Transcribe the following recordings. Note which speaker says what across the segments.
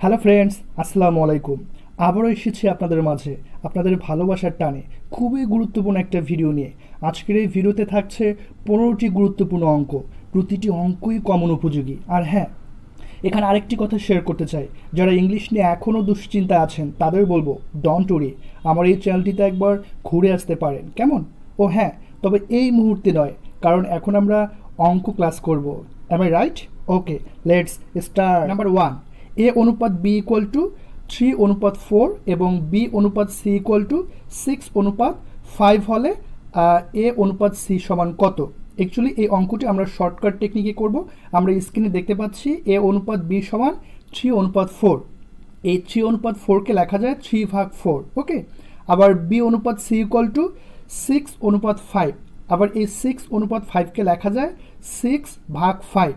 Speaker 1: Hello friends, আসসালামু আলাইকুম। আবারও এসেছি আপনাদের মাঝে আপনাদের ভালোবাসার টানে খুবই গুরুত্বপূর্ণ একটা ভিডিও নিয়ে। আজকের এই ভিডিওতে থাকছে 15টি গুরুত্বপূর্ণ অঙ্ক। প্রতিটি অঙ্কই কমন উপযোগী। আর হ্যাঁ, এখানে আরেকটি কথা শেয়ার করতে চাই, যারা ইংলিশ নিয়ে এখনও দুশ্চিন্তা আছেন তাদের বলবো ডোন্ট ওরি, আমার এই চ্যানেলটিতে একবার ঘুরে আসতে পারেন, কেমন? ও হ্যাঁ, তবে এই মুহূর্তে নয়, কারণ এখন আমরা অঙ্ক ক্লাস করব। Am I right? Okay, let's start. Number 1, A অনুপাত বি ইকুয়াল টু 3:4 এবং বি অনুপাত সি ইকুয়াল টু 6:5 হলে এ অনুপাত সি সমান কত? অ্যাকচুয়ালি এই অঙ্কটি আমরা শর্টকাট টেকনিকে করব। আমরা স্ক্রিনে দেখতে পাচ্ছি এ অনুপাত বি সমান 3:4। এই 3:4কে লেখা যায় 3/4। ওকে, আবার বি অনুপাত সি ইকুয়াল টু 6:5। আবার এই 6:5কে লেখা যায় 6/5।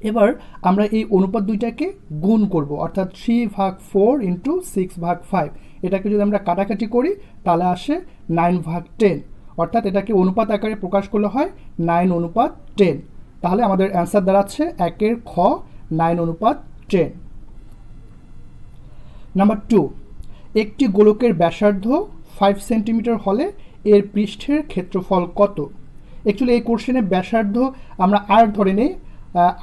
Speaker 1: এবার আমরা এই অনুপাত দুইটাকে গুণ করব, অর্থাৎ 3/4 ইন্টু 6/5। এটাকে যদি আমরা কাটাকাটি করি তাহলে আসে 9/10, অর্থাৎ এটাকে অনুপাত আকারে প্রকাশ করলে হয় 9:10। তাহলে আমাদের অ্যান্সার দাঁড়াচ্ছে একের খ 9:10। নাম্বার 2, একটি গোলকের ব্যাসার্ধ 5 সেন্টিমিটার হলে এর পৃষ্ঠের ক্ষেত্রফল কত? অ্যাকচুয়ালি এই কোশ্চেনে ব্যাসার্ধ আমরা আর ধরে নেই,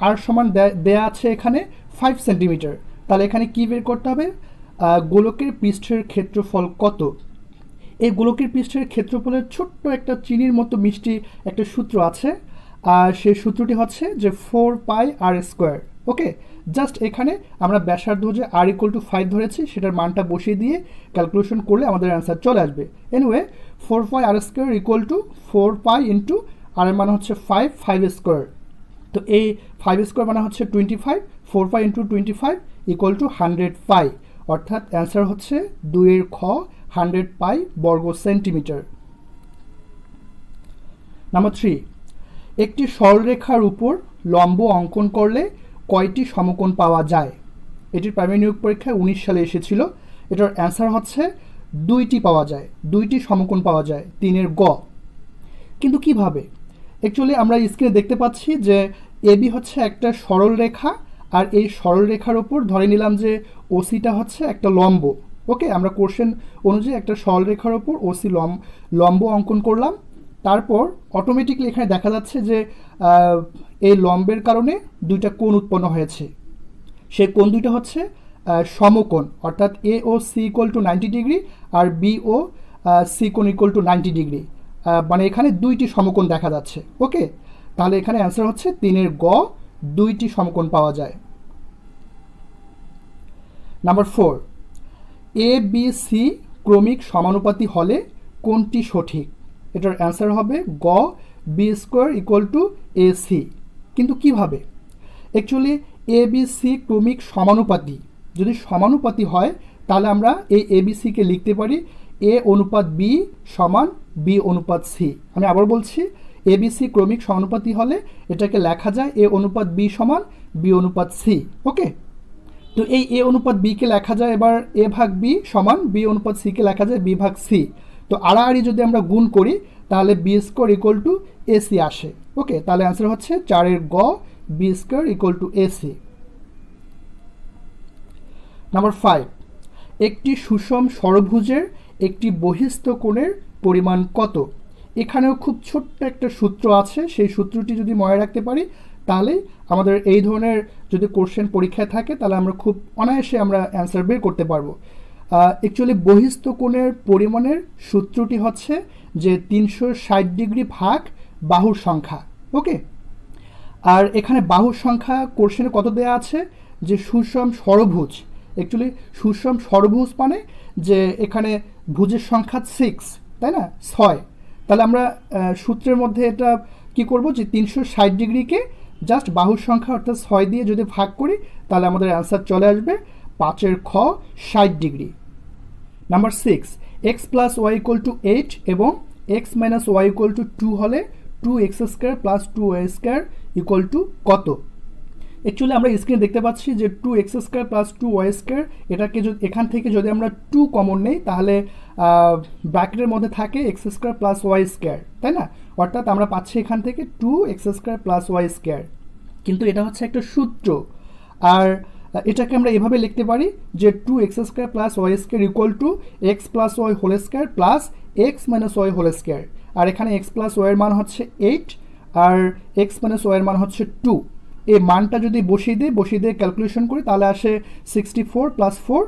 Speaker 1: আর সমান দেয়া আছে এখানে 5 সেন্টিমিটার। তাহলে এখানে কি বের করতে হবে? গোলকের পৃষ্ঠের ক্ষেত্রফল কত? এই গোলকের পৃষ্ঠের ক্ষেত্রফলের ছোট্ট একটা চিনির মতো মিষ্টি একটা সূত্র আছে, আর সেই সূত্রটি হচ্ছে যে 4πr²। ওকে, জাস্ট এখানে আমরা ব্যাসার্ধ যে আর ইকুয়াল টু 5 ধরেছি সেটার মানটা বসিয়ে দিয়ে ক্যালকুলেশন করলে আমাদের অ্যান্সার চলে আসবে। Anyway 4πr² equal to 4π into r এর মান হচ্ছে 5² তো এই 5² মানে হচ্ছে 25, 4π ইন্টু 25 ইকুয়াল টু 100π, অর্থাৎ অ্যান্সার হচ্ছে 2-এর খ 100π বর্গ সেন্টিমিটার। নাম্বার 3, একটি সরলরেখার উপর লম্ব অঙ্কন করলে কয়টি সমকোণ পাওয়া যায়? এটির প্রাইমারি নিয়োগ পরীক্ষায় 19 সালে এসেছিল। এটার অ্যান্সার হচ্ছে 2টি পাওয়া যায়, 2টি সমকোণ পাওয়া যায়, 3-এর গ। কিন্তু কিভাবে? অ্যাকচুয়ালি আমরা স্ক্রিনে দেখতে পাচ্ছি যে এবি হচ্ছে একটা সরল রেখা, আর এই সরল রেখার ওপর ধরে নিলাম যে ওসিটা হচ্ছে একটা লম্ব। ওকে, আমরা কোশ্চেন অনুযায়ী একটা সরল রেখার ওপর ওসি লম্ব অঙ্কন করলাম। তারপর অটোমেটিকলি এখানে দেখা যাচ্ছে যে এই লম্বের কারণে দুইটা কোণ উৎপন্ন হয়েছে। সেই কোণ দুইটা হচ্ছে সমকোণ, অর্থাৎ A O C equal to 90 degree আর বি ও সি কোণ ইকুয়াল টু 90 ডিগ্রি। মানে এখানে 2টি সমকোণ দেখা যাচ্ছে। ওকে, তাহলে এখানে অ্যান্সার হচ্ছে 3-এর গ, 2টি সমকোণ পাওয়া যায়। নাম্বার 4, এ বি সি ক্রমিক সমানুপাতি হলে কোনটি সঠিক? এটার অ্যান্সার হবে গ, b² equal to A C. কিন্তু কিভাবে? অ্যাকচুয়ালি এ বি সি ক্রমিক সমানুপাতি যদি সমানুপাতি হয় তাহলে আমরা এই এ বি সিকে লিখতে পারি এ অনুপাত বি সমান বি অনুপাত সি। আমি আবার বলছি, এবিসি ক্রমিক সমানুপাতি হলে এটাকে লেখা যায় এ অনুপাত বি সমান বি অনুপাত সি। ওকে, তো এই এ অনুপাত বিকে লেখা যায় এবার এ ভাগ বি সমান বি অনুপাত সিকে লেখা যায় বি ভাগ সি। তো আড়াআড়ি যদি আমরা গুণ করি তাহলে b² ইকুয়াল টু এসি আসে। ওকে, তাহলে অ্যান্সার হচ্ছে 4-এর গ, b² equal to AC. Number 5, একটি সুষম ষড়ভুজের একটি বহিস্থ কোণের পরিমাণ কত? এখানেও খুব ছোট্ট একটা সূত্র আছে, সেই সূত্রটি যদি মনে রাখতে পারি তাহলে আমাদের এই ধরনের যদি কোশ্চেন পরীক্ষায় থাকে তাহলে আমরা খুব অনায়াসে আমরা অ্যান্সার বের করতে পারবো। অ্যাকচুয়ালি বহিস্থ কোণের পরিমাণের সূত্রটি হচ্ছে যে 360 ডিগ্রি ভাগ বাহুর সংখ্যা। ওকে, আর এখানে বাহুর সংখ্যা কোশ্চেনে কত দেয়া আছে? যে সুষম ষড়ভুজ। অ্যাকচুয়ালি সুষম ষড়ভুজ মানে যে এখানে ভুজের সংখ্যা 6, তাই না, 6। তাহলে আমরা সূত্রের মধ্যে এটা কি করব, যে 360 ডিগ্রিকে জাস্ট বাহুর সংখ্যা অর্থাৎ 6 দিয়ে যদি ভাগ করি তাহলে আমাদের অ্যান্সার চলে আসবে 5-এর খ 60 degree. Number 6, x plus y equal to 8 এবং x minus y equal to 2 হলে 2x² plus 2y² equal to কত? অ্যাকচুয়ালি আমরা স্ক্রিনে দেখতে পাচ্ছি যে 2x² প্লাস 2y², এটাকে যদি এখান থেকে যদি আমরা 2 কমন নেই তাহলে ব্র্যাকেটের মধ্যে থাকে x² প্লাস y², তাই না? অর্থাৎ আমরা পাচ্ছি এখান থেকে 2x² প্লাস y²। কিন্তু এটা হচ্ছে একটা সূত্র, আর এটাকে আমরা এভাবে লিখতে পারি যে 2x² plus y square equal to x plus y whole square plus x minus y whole square. আর এখানে এক্স প্লাস ওয়াইয়ের মান হচ্ছে 8 আর এক্স মাইনাস ওয়াইয়ের মান হচ্ছে 2। এই মানটা যদি বসিয়ে দিয়ে ক্যালকুলেশন করি তাহলে আসে 64 প্লাস 4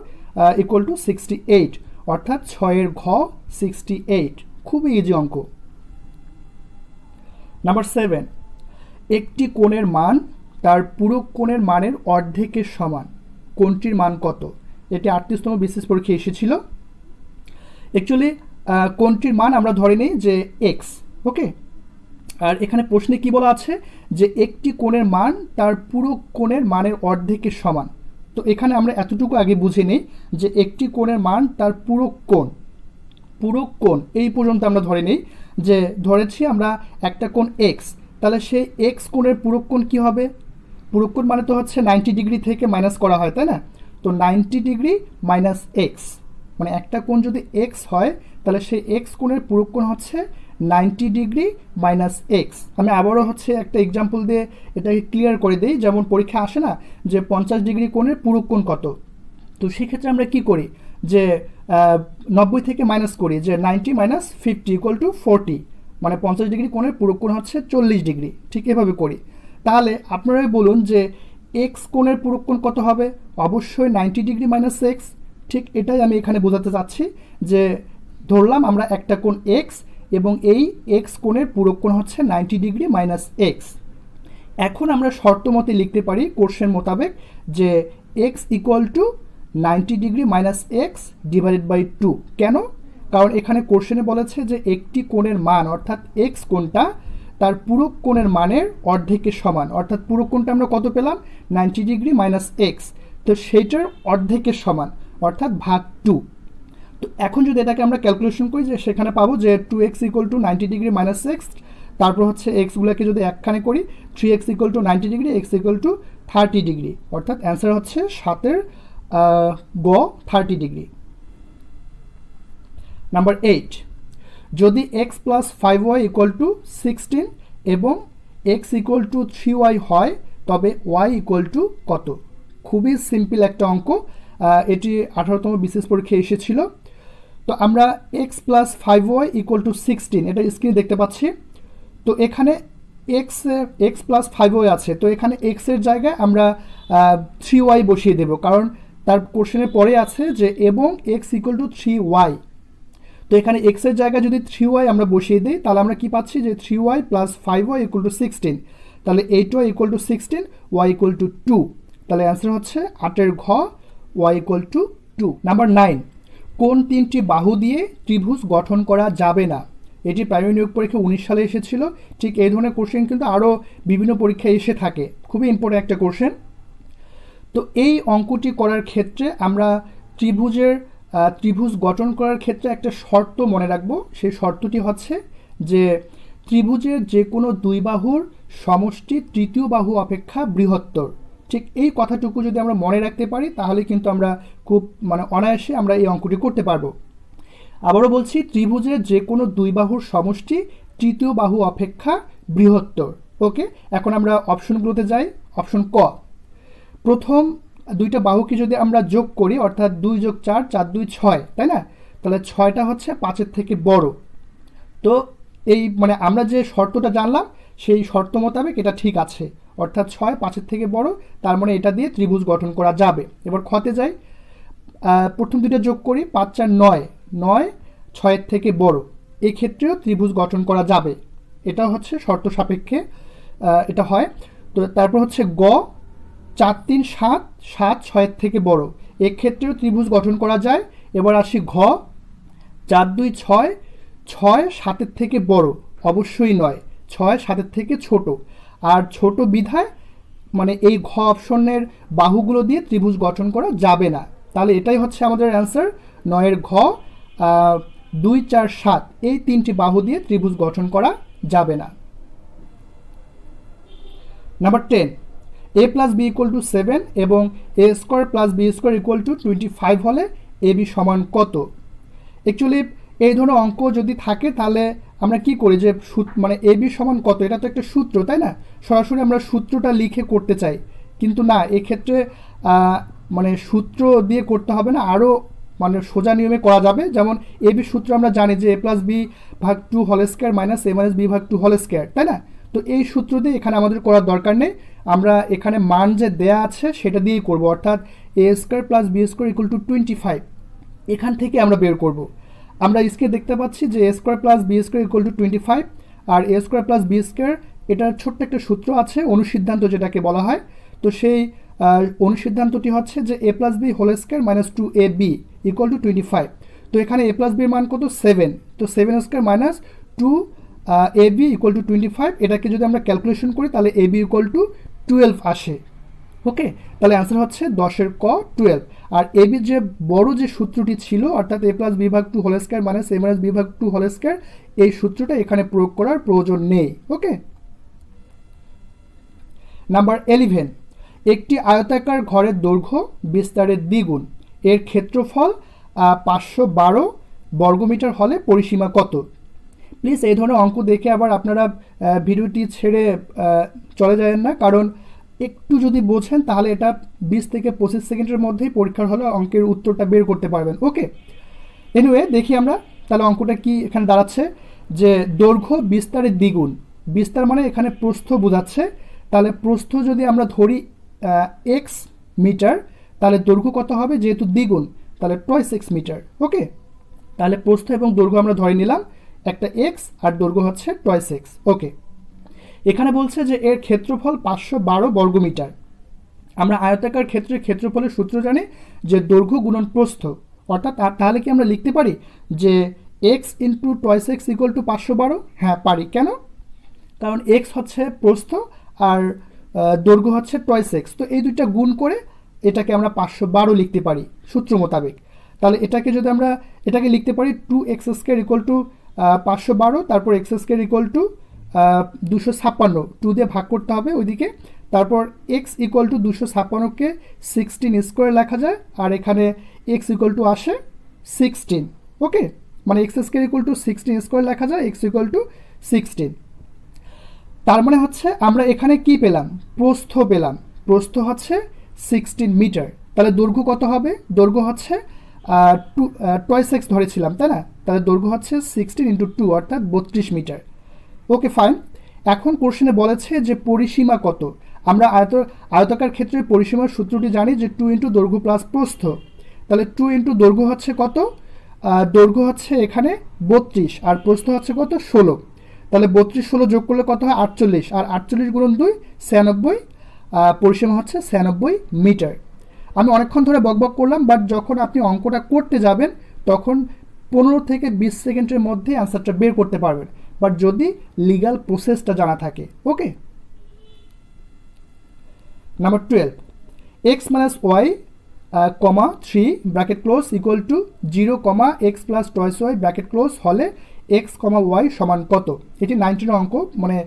Speaker 1: ইকুয়াল টু 68, অর্থাৎ 6-এর ঘ 68। খুবই ইজি অঙ্ক। নাম্বার 7, একটি কোণের মান তার পুরো কোণের মানের অর্ধেকের সমান, কোণটির মান কত? এটি 38তম বিসিএস পরীক্ষায় এসেছিল। অ্যাকচুয়ালি কোণটির মান আমরা ধরে নিই যে এক্স, ওকে। আর এখানে প্রশ্নে কি বলা আছে যে একটি কোণের মান তার পুরো কোণের মানের অর্ধেকের সমান। তো এখানে আমরা এতটুকু আগে বুঝে নিই যে একটি কোণের মান তার পুরো কোণ এই পর্যন্ত আমরা ধরে নিই যে ধরেছি আমরা একটা কোণ এক্স, তাহলে সেই এক্স কোণের পুরো কোণ কী হবে? পুরো কোণ মানে তো হচ্ছে 90 ডিগ্রি থেকে মাইনাস করা হয়, তাই না? তো 90 ডিগ্রি মাইনাস এক্স, মানে একটা কোণ যদি এক্স হয় তাহলে সেই এক্স কোণের পুরো কোণ হচ্ছে 90 ডিগ্রি মাইনাস এক্স। আমি আবারও হচ্ছে একটা এক্সাম্পল দিয়ে এটাকে ক্লিয়ার করে দিই। যেমন পরীক্ষা আসে না যে 50 ডিগ্রি কোণের পুরো কোণ কত, তো সেক্ষেত্রে আমরা কি করি যে 90 থেকে মাইনাস করি যে 90 মাইনাস 50 ইকুয়াল টু 40, মানে 50 ডিগ্রি কোণের পুরো কোণ হচ্ছে 40 ডিগ্রি। ঠিক এভাবে করি। তাহলে আপনারাই বলুন যে এক্স কোণের পুরো কোণ কত হবে? অবশ্যই 90 ডিগ্রি মাইনাস এক্স। ঠিক এটাই আমি এখানে বোঝাতে চাচ্ছি যে ধরলাম আমরা একটা কোণ এক্স এবং এই এক্স কোণের পুরো কোণ হচ্ছে 90 ডিগ্রি মাইনাস এক্স। এখন আমরা শর্ত মতে লিখতে পারি কোশ্চেন মোতাবেক যে x equal to 90 degree minus x divided by 2। কেন? কারণ এখানে কোশ্চেনে বলেছে যে একটি কোণের মান অর্থাৎ এক্স কোণটা তার পুরো কোণের মানের অর্ধেকের সমান, অর্থাৎ পুরো কোণটা আমরা কত পেলাম? 90 ডিগ্রি মাইনাস এক্স, তো সেইটার অর্ধেকের সমান অর্থাৎ ভাগ 2। তো এখন যদি এটাকে আমরা ক্যালকুলেশন করি যে সেখানে পাবো যে 2x equal to 90 degree minus x, তারপর হচ্ছে এক্সগুলোকে যদি একখানে করি 3x equal to 90 degree, x equal two 30 degree, অর্থাৎ অ্যান্সার হচ্ছে 7-এর গ 30 ডিগ্রি। নাম্বার 8, যদি x plus 5y equal to 16 এবং x ইকুয়াল টু 3y হয় তবে y ইকুয়াল টু কত? খুবই সিম্পল একটা অঙ্ক। এটি 18তম বিসিএস পরীক্ষায় এসেছিল। তো আমরা x plus 5y equal to 16 এটা স্ক্রিনে দেখতে পাচ্ছি। তো এখানে x প্লাস 5y আছে, তো এখানে x এর জায়গায় আমরা 3y বসিয়ে দেব, কারণ তার কোশ্চেনের পরে আছে যে এবং x ইকুয়াল টু 3y। তো এখানে x এর জায়গায় যদি 3y আমরা বসিয়ে দিই তাহলে আমরা কি পাচ্ছি যে 3y plus 5y equal to 16, তাহলে 8y equal to 16, y equal to 2। তাহলে অ্যান্সার হচ্ছে 8-এর ঘ y ইকুয়াল টু 2। নাম্বার 9, কোন 3টি বাহু দিয়ে ত্রিভুজ গঠন করা যাবে না? এটি প্রাইমারি নিয়োগ পরীক্ষা 19 সালে এসেছিল। ঠিক এই ধরনের কোশ্চেন কিন্তু আরও বিভিন্ন পরীক্ষায় এসে থাকে, খুবই ইম্পর্টেন্ট একটা কোশ্চেন। তো এই অঙ্কটি করার ক্ষেত্রে আমরা ত্রিভুজ গঠন করার ক্ষেত্রে একটা শর্ত মনে রাখবো। সেই শর্তটি হচ্ছে যে ত্রিভুজের যে কোনো দুই বাহুর সমষ্টি তৃতীয় বাহু অপেক্ষা বৃহত্তর। ঠিক এই কথাটুকু যদি আমরা মনে রাখতে পারি তাহলে কিন্তু আমরা খুব অনায়াসে আমরা এই অঙ্কটি করতে পারবো। আবারও বলছি, ত্রিভুজের যে কোনো দুই বাহুর সমষ্টি তৃতীয় বাহু অপেক্ষা বৃহত্তর। ওকে, এখন আমরা অপশনগুলোতে যাই। অপশন ক, প্রথম দুইটা বাহুকে যদি আমরা যোগ করি অর্থাৎ 2 যোগ 4, 4 2 6, তাই না? তাহলে 6টা হচ্ছে 5-এর থেকে বড়। তো এই আমরা যে শর্তটা জানলাম সেই শর্ত মোতাবেক এটা ঠিক আছে, অর্থাৎ 6 5-এর থেকে বড়, তার মানে এটা দিয়ে ত্রিভুজ গঠন করা যাবে। এবার খতে যাই, প্রথম দুইটা যোগ করি 5 4 9, 9 6-এর থেকে বড়, এই ক্ষেত্রেও ত্রিভুজ গঠন করা যাবে। এটা হচ্ছে শর্ত সাপেক্ষে এটা হয়। তো তারপর হচ্ছে গ, 4 3 7, 7 6-এর থেকে বড়, এক্ষেত্রেও ত্রিভুজ গঠন করা যায়। এবার আসি ঘ, 4 2 6, 6 7-এর থেকে বড়, অবশ্যই নয়, 6 7-এর থেকে ছোট। আর ছোট বিধায় এই ঘ অপশনের বাহুগুলো দিয়ে ত্রিভুজ গঠন করা যাবে না। তাহলে এটাই হচ্ছে আমাদের অ্যান্সার, 9-এর ঘ। 2 4 7 এই 3টি বাহু দিয়ে ত্রিভুজ গঠন করা যাবে না। Number 10, a plus B equal to 7 এবং a square plus B square equal to 25 হলে এ বি সমান কত? অ্যাকচুয়ালি এই ধরনের অঙ্ক যদি থাকে তাহলে আমরা কি করি যে এ বি সমান কত, এটা তো একটা সূত্র, তাই না? সরাসরি আমরা সূত্রটা লিখে করতে চাই, কিন্তু না, এক্ষেত্রে মানে সূত্র দিয়ে করতে হবে না, আরও মানে সোজা নিয়মে করা যাবে। যেমন এ বি সূত্র আমরা জানি যে এ প্লাস বি ভাগ 2 হোল স্কোয়ার মাইনাস এ মাইনাস বি ভাগ 2 হোল স্কোয়ার, তাই না? তো এই সূত্র দিয়ে এখানে আমাদের করার দরকার নেই, আমরা এখানে মান যে দেয়া আছে সেটা দিয়েই করব, অর্থাৎ a square plus B square equal to 25, এখান থেকে আমরা বের করব। আমরা স্ক্রিনে দেখতে পাচ্ছি যে a square plus B square equal to 25, আর a square plus B square এটার ছোট্ট একটা সূত্র আছে, অনুসিদ্ধান্ত যেটাকে বলা হয়। তো সেই অনুসিদ্ধান্তটি হচ্ছে যে a plus b whole square minus 2ab equal to 25। তো এখানে এ প্লাস বির মান কত? 7। তো 7 square minus 2ab equal to 25, এটাকে যদি আমরা ক্যালকুলেশন করি তাহলে ab ইকুয়াল টু 12 আসে। ওকে, তাহলে অ্যান্সার হচ্ছে 10 ক 12। আর এবির যে বড় যে সূত্রটি ছিল, অর্থাৎ এ প্লাস বি ভাগ 2 হোল স্কোয়ার মাইনাস এ মাইনাস বি ভাগ 2 হোল স্কোয়ার, এই সূত্রটা এখানে প্রয়োগ করার প্রয়োজন নেই। ওকে, নাম্বার 11, একটি আয়তাকার ঘরের দৈর্ঘ্য বিস্তারের দ্বিগুণ, এর ক্ষেত্রফল 512 বর্গমিটার হলে পরিসীমা কত? প্লিজ এই ধরনের অঙ্ক দেখে আবার আপনারা ভিডিওটি ছেড়ে চলে যাবেন না, কারণ একটু যদি বোঝেন তাহলে এটা 20 থেকে 25 সেকেন্ডের মধ্যেই পরীক্ষার হলে অঙ্কের উত্তরটা বের করতে পারবেন। ওকে, এনিওয়ে দেখি আমরা তাহলে অঙ্কটা কি এখানে দাঁড়াচ্ছে, যে দৈর্ঘ্য বিস্তারের দ্বিগুণ, বিস্তার মানে এখানে প্রস্থ বোঝাচ্ছে, তাহলে প্রস্থ যদি আমরা ধরি x মিটার, তাহলে দৈর্ঘ্য কত হবে? যেহেতু দ্বিগুণ তাহলে টয়েস x মিটার। ওকে, তাহলে প্রস্থ এবং দৈর্ঘ্য আমরা ধরে নিলাম, একটা x আর দৈর্ঘ্য হচ্ছে টয়েস x। ওকে, এখানে বলছে যে এর ক্ষেত্রফল 512 বর্গমিটার। আমরা আয়তাকার ক্ষেত্রের ক্ষেত্রফলের সূত্র জানি যে দৈর্ঘ্য গুণন প্রস্থ, অর্থাৎ তাহলে কি আমরা লিখতে পারি যে x into toys x equal to 512? হ্যাঁ পারি। কেন? কারণ x হচ্ছে প্রস্থ আর দৈর্ঘ্য হচ্ছে টয়েস x, তো এই দুইটা গুণ করে এটাকে আমরা 512 লিখতে পারি সূত্র মোতাবেক। তাহলে এটাকে যদি আমরা এটাকে লিখতে পারি 2x স্কোয়ার ইকুয়াল টু 512, তারপর x স্কোয়ার ইকুয়াল টু 256, 2 দিয়ে ভাগ করতে হবে ওইদিকে, তারপর x ইকুয়াল টু 256কে 16 স্কোয়ার লেখা যায়, আর এখানে x ইকুয়াল টু আসে 16। ওকে, মানে x square equal two 16 square লেখা যায়, x ইকুয়াল টু 16। তার মানে হচ্ছে আমরা এখানে কি পেলাম? প্রস্থ পেলাম, প্রস্থ হচ্ছে 16 মিটার। তাহলে দৈর্ঘ্য কত হবে? দৈর্ঘ্য হচ্ছে টয়েস x ধরেছিলাম, তাই না? তাহলে দৈর্ঘ্য হচ্ছে 16 ইন্টু 2 অর্থাৎ 32 মিটার। ওকে ফাইন, এখন কোশ্চেনে বলেছে যে পরিসীমা কত। আমরা আয়তাকার ক্ষেত্রে পরিসীমার সূত্রটি জানি যে 2 ইন্টু দৈর্ঘ্য প্লাস প্রস্থ, তাহলে 2 ইন্টু দৈর্ঘ্য হচ্ছে কত? দৈর্ঘ্য হচ্ছে এখানে 32 আর প্রস্থ হচ্ছে কত? 16। তাহলে 32 16 যোগ করলে কত হয়? 48, আর 48 গুণন 2 96, পরিসীমা হচ্ছে 96 মিটার। আমি অনেকক্ষণ ধরে বকবক করলাম, বাট যখন আপনি অঙ্কটা করতে যাবেন তখন 15 থেকে 20 সেকেন্ডের মধ্যে অ্যান্সারটা বের করতে পারবেন, বাট যদি লিগাল প্রসেসটা জানা থাকে। Okay, number 12, x minus y comma 3 bracket close equal to 0 comma x plus twice y bracket close হলে এক্স কমা ওয়াই সমান কত? এটি 19 অঙ্ক, মানে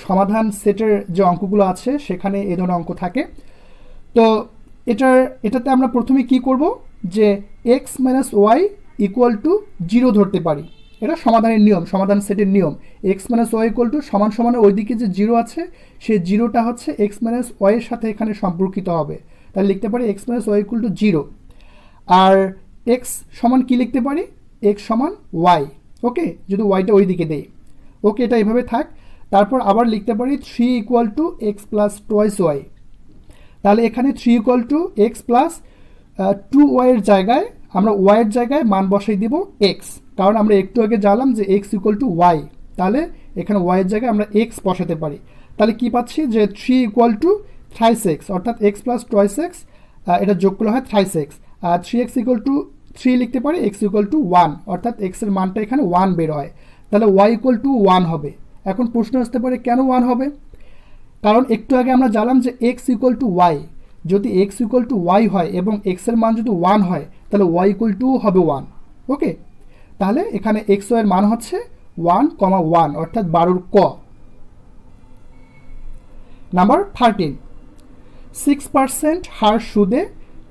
Speaker 1: সমাধান সেটের যে অঙ্কগুলো আছে সেখানে এই ধরনের অঙ্ক থাকে। তো এটাতে আমরা প্রথমে কি করব, যে x minus y equal to 0 ধরতে পারি, এটা সমাধানের নিয়ম, সমাধান সেটের নিয়ম। X minus y equal to সমান সমান ওইদিকে যে 0 আছে সেই 0টা হচ্ছে এক্স মাইনাস ওয়াইয়ের সাথে এখানে সম্পর্কিত হবে, তাহলে লিখতে পারি x minus y equal to 0। আর এক্স সমান কি লিখতে পারি? এক্স সমান ওয়াই। ওকে, যদি ওয়াইটা ওই দিকে দেই, ওকে এটা এইভাবে থাক। তারপর আবার লিখতে পারি 3 equal to x plus twice y, তাহলে এখানে 3 ইকুয়াল টু এক্স প্লাস 2 ওয়াইয়ের জায়গায় আমরা ওয়াইয়ের জায়গায় মান বসাই দিব এক্স, কারণ আমরা একটু আগে জানলাম যে এক্স ইকুয়াল টু ওয়াই, তাহলে এখানে ওয়াইয়ের জায়গায় আমরা এক্স বসাতে পারি। তাহলে কি পাচ্ছি যে 3 ইকুয়াল টু থ্রাইস এক্স, অর্থাৎ এক্স প্লাস টয়েস এক্স, এটা যোগ করলে হয় থ্রাইস এক্স। আর 3x ইকুয়াল টু 3 লিখতে পারি, এক্স ইকুয়াল টু 1, অর্থাৎ এক্সের মানটা এখানে 1 বের হয়, তাহলে ওয়াই ইকুয়াল টু 1 হবে। এখন প্রশ্ন আসতে পারে কেন 1 হবে? কারণ একটু আগে আমরা জানলাম যে এক্স ইকুয়াল টু ওয়াই, যদি এক্স ইকুয়াল টু ওয়াই হয় এবং এক্সের মান যদি 1 হয় তাহলে ওয়াই ইকুয়াল টু হবে 1। ওকে, তাহলে এখানে এক্স ওয়াইয়ের মান হচ্ছে 1,1 অর্থাৎ 12 ক। নাম্বার 13, 6% হার সুদে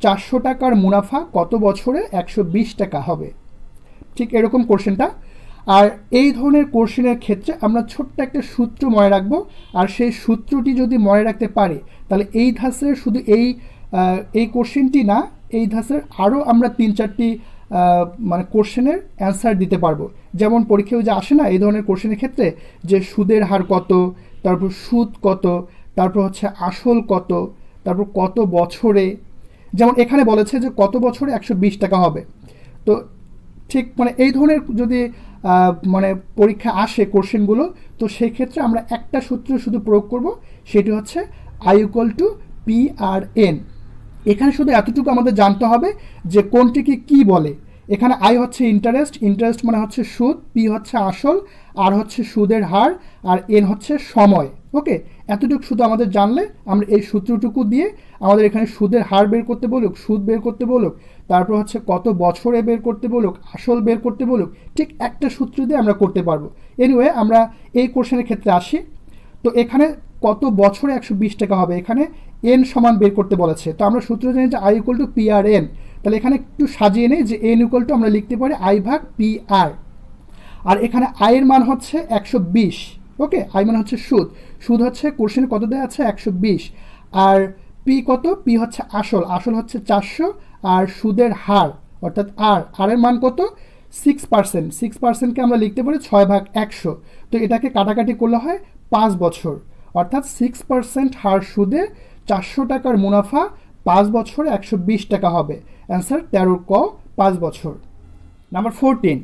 Speaker 1: 400 টাকার মুনাফা কত বছরে 120 টাকা হবে? ঠিক এরকম কোশ্চেনটা। আর এই ধরনের কোশ্চেনের ক্ষেত্রে আমরা ছোট্ট একটা সূত্র মনে রাখবো, আর সেই সূত্রটি যদি মনে রাখতে পারি তাহলে এই ধাঁচের শুধু এই এই কোশ্চেনটি না, এই ধাঁচের আরও আমরা 3-4টি মানে কোশ্চেনের অ্যান্সার দিতে পারবো। যেমন পরীক্ষায় যে আসে না এই ধরনের কোশ্চেনের ক্ষেত্রে, যে সুদের হার কত, তারপর সুদ কত, তারপর হচ্ছে আসল কত, তারপর কত বছরে। যেমন এখানে বলেছে যে কত বছরে 120 টাকা হবে। তো ঠিক মানে এই ধরনের যদি মানে পরীক্ষা আসে কোশ্চেনগুলো, তো সেই ক্ষেত্রে আমরা একটা সূত্র শুধু প্রয়োগ করব, সেটি হচ্ছে I=PRN। এখানে শুধু এতটুকু আমাদের জানতে হবে যে কোনটিকে কি বলে। এখানে আই হচ্ছে ইন্টারেস্ট, ইন্টারেস্ট মানে হচ্ছে সুদ, পি হচ্ছে আসল, আর হচ্ছে সুদের হার, আর এন হচ্ছে সময়। ওকে, এতটুকু শুধু আমাদের জানলে আমরা এই সূত্রটুকু দিয়ে আমাদের এখানে সুদের হার বের করতে বলুক, সুদ বের করতে বলুক, তারপর হচ্ছে কত বছরে বের করতে বলুক, আসল বের করতে বলুক, ঠিক একটা সূত্র দিয়ে আমরা করতে পারবো। এনিওয়ে, আমরা এই কোশ্চেনের ক্ষেত্রে আসি। তো এখানে কত বছরে 120 টাকা হবে, এখানে এন সমান বের করতে বলেছে। তো আমরা সূত্র জানি যে I=PRN। তাহলে এখানে একটু সাজিয়ে নেই যে n = আমরা লিখতে পারি I/PR। আর এখানে আই এর মান হচ্ছে 120। ওকে, আই মানে হচ্ছে সুদ, সুদ হচ্ছে কোশ্চেনে কত দেওয়া আছে 120। আর পি কত, পি হচ্ছে আসল, আসল হচ্ছে 400। আর সুদের হার অর্থাৎ আর এর মান কত 6%। 6%কে আমরা লিখতে পারি 6/100। তো এটাকে কাটাকাটি করলে হয় 5 বছর, অর্থাৎ 6% হার সুদে 400 টাকার মুনাফা 5 বছরে 120 টাকা হবে। অ্যান্সার 13 ক, 5 বছর। নাম্বার 14,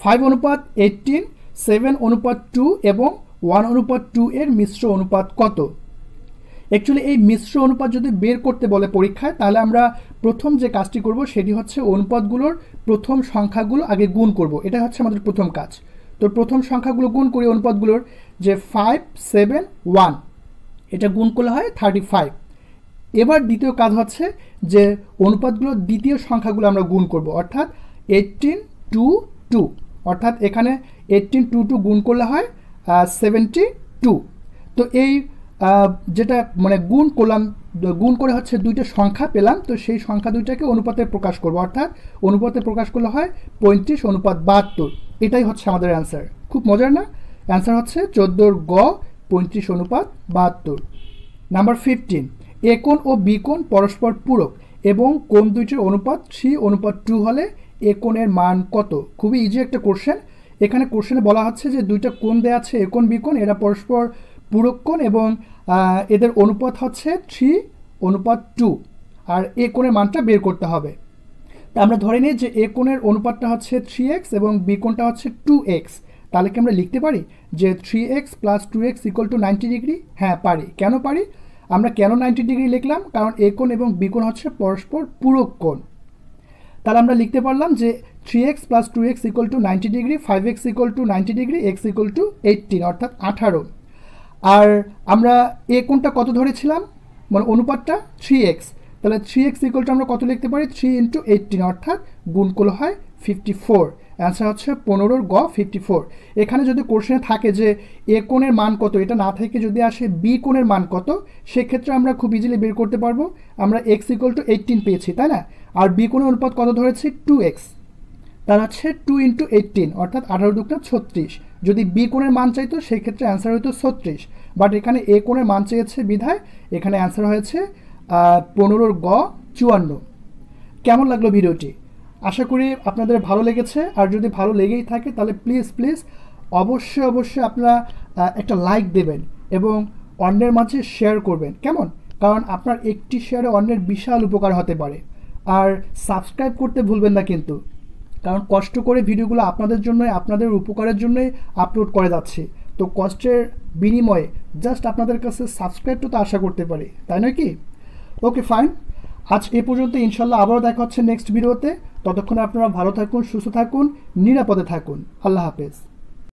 Speaker 1: 5:18, 7:2 এবং 1:2 এর মিশ্র অনুপাত কত? অ্যাকচুয়ালি এই মিশ্র অনুপাত যদি বের করতে বলে পরীক্ষায়, তাহলে আমরা প্রথম যে কাজটি করব সেটি হচ্ছে অনুপাতগুলোর প্রথম সংখ্যাগুলো আগে গুণ করব। এটা হচ্ছে আমাদের প্রথম কাজ। তো প্রথম সংখ্যাগুলো গুণ করি অনুপাতগুলোর, যে 5, 7, 1, এটা গুণ করলে হয় 35। এবার দ্বিতীয় কাজ হচ্ছে যে অনুপাতগুলোর দ্বিতীয় সংখ্যাগুলো আমরা গুণ করব, অর্থাৎ 18, 2, 2, অর্থাৎ এখানে 18, 2, 2 গুণ করলে হয় 72। তো এই যেটা মানে গুণ করলাম, গুণ করে হচ্ছে দুইটা সংখ্যা পেলাম, তো সেই সংখ্যা দুইটাকে অনুপাতে প্রকাশ করব, অর্থাৎ অনুপাতে প্রকাশ করলে হয় 35:72। এটাই হচ্ছে আমাদের অ্যান্সার। খুব মজার না? অ্যান্সার হচ্ছে 14 গ, 35:72। নাম্বার 15, এ কোণ ও বি কোণ পরস্পর পূরক এবং কোণ দুইটির অনুপাত 3:2 হলে এ কোণের মান কত? খুবই ইজি একটা কোশ্চেন। এখানে কোশ্চেনে বলা হচ্ছে যে দুইটা কোণ দেওয়া আছে, এ কোণ বি কোণ, এরা পরস্পর পূরক কোণ এবং এদের অনুপাত হচ্ছে 3:2, আর এ কোণের মানটা বের করতে হবে। তা আমরা ধরে নিই যে এ কোণের অনুপাতটা হচ্ছে 3x এবং বি কোণটা হচ্ছে 2x। তাহলে কি আমরা লিখতে পারি যে 3x + 2x = 90 ডিগ্রি? হ্যাঁ পারি। কেন পারি? আমরা কেন 90 ডিগ্রি লিখলাম? কারণ এ কোণ এবং বি কোণ হচ্ছে পরস্পর পূরক কোণ। তাহলে আমরা লিখতে পারলাম যে 3x + 2x = 90 degree, 5x = 90 degree, x = 18, অর্থাৎ 18। আর আমরা এ কোণটা কত ধরেছিলাম, মানে অনুপাতটা 3x। তাহলে 3x = আমরা কত লিখতে পারি 3 × 18, অর্থাৎ গুণ করলে হয় 54। অ্যান্সার হচ্ছে 15 গ, 54। এখানে যদি কোশ্চেনে থাকে যে এ কোণের মান কত, এটা না থেকে যদি আসে বি কোণের মান কত, সেক্ষেত্রে আমরা খুব ইজিলি বের করতে পারবো। আমরা x = 18 পেয়েছি, তাই না? আর বি কোণের অনুপাত কত ধরেছি 2x, তার হচ্ছে 2 × 18, অর্থাৎ 18×2 = 36। যদি বি কোণের মান চাইতো সেই ক্ষেত্রে অ্যান্সার হতো 36, বাট এখানে এ কোণের মান চেয়েছে বিধায় এখানে অ্যান্সার হয়েছে 15 গ, 54। কেমন লাগলো ভিডিওটি? আশা করি আপনাদের ভালো লেগেছে। আর যদি ভালো লেগেই থাকে তাহলে প্লিজ অবশ্যই আপনারা একটা লাইক দেবেন এবং অন্যের মাঝে শেয়ার করবেন। কেমন? কারণ আপনার একটি শেয়ারে অন্যের বিশাল উপকার হতে পারে। আর সাবস্ক্রাইব করতে ভুলবেন না কিন্তু, কারণ কষ্ট করে ভিডিওগুলো আপনাদের জন্যই, আপনাদের উপকারের জন্যই আপলোড করে যাচ্ছি। তো কষ্টের বিনিময়ে জাস্ট আপনাদের কাছে সাবস্ক্রাইবটা তো আশা করতে পারি, তাই নয় কি? ওকে ফাইন, আজ এ পর্যন্ত। ইনশাল্লাহ আবারও দেখা হচ্ছে নেক্সট ভিডিওতে। ততক্ষণে আপনারা ভালো থাকুন, সুস্থ থাকুন, নিরাপদে থাকুন। আল্লাহ হাফেজ।